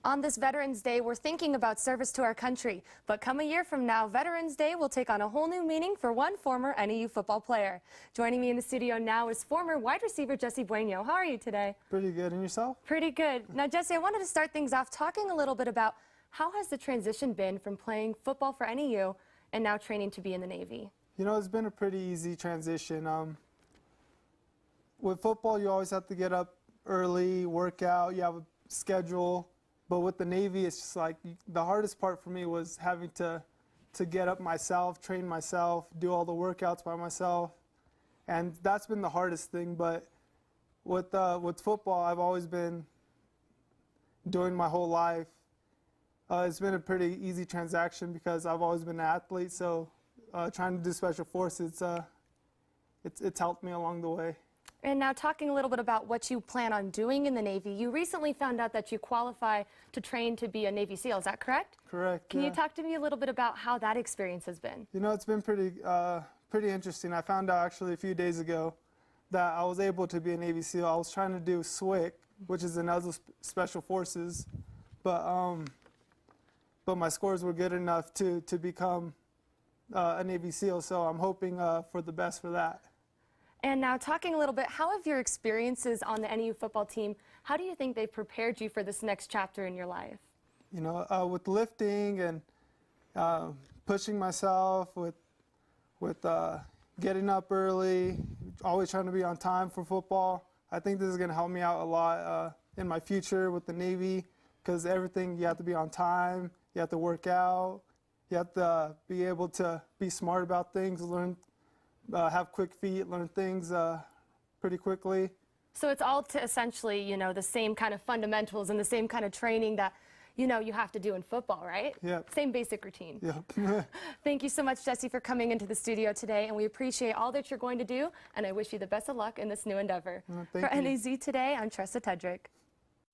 On this Veterans Day, we're thinking about service to our country. But come a year from now, Veterans Day will take on a whole new meaning for one former NAU football player. Joining me in the studio now is former wide receiver Jesse Bueno. How are you today? Pretty good. And yourself? Pretty good. Now, Jesse, I wanted to start things off talking a little bit about how has the transition been from playing football for NAU and now training to be in the Navy? You know, it's been a pretty easy transition. With football, you always have to get up early, work out, you have a schedule. But with the Navy, it's just like the hardest part for me was having to get up myself, train myself, do all the workouts by myself. And that's been the hardest thing. But with football, I've always been doing my whole life. It's been a pretty easy transaction because I've always been an athlete. So trying to do special forces, it's helped me along the way. And now talking a little bit about what you plan on doing in the Navy, you recently found out that you qualify to train to be a Navy SEAL, is that correct? Correct. Can you talk to me a little bit about how that experience has been? You know, it's been pretty interesting. I found out actually a few days ago that I was able to be a Navy SEAL. I was trying to do SWIC, which is the NAZ Special Forces, but my scores were good enough to become a Navy SEAL, so I'm hoping for the best for that. And now talking a little bit, how have your experiences on the NAU football team, how do you think they've prepared you for this next chapter in your life? You know, with lifting and pushing myself, with getting up early, always trying to be on time for football, I think this is going to help me out a lot in my future with the Navy, because everything, you have to be on time, you have to work out, you have to be able to be smart about things, have quick feet, learn things pretty quickly. So it's all to essentially, you know, the same kind of fundamentals and the same kind of training that, you know, you have to do in football, right? Yep. Same basic routine. Yep. Thank you so much, Jesse, for coming into the studio today, and we appreciate all that you're going to do, and I wish you the best of luck in this new endeavor. Thank For you. NAZ Today, I'm Tresa Tudrick.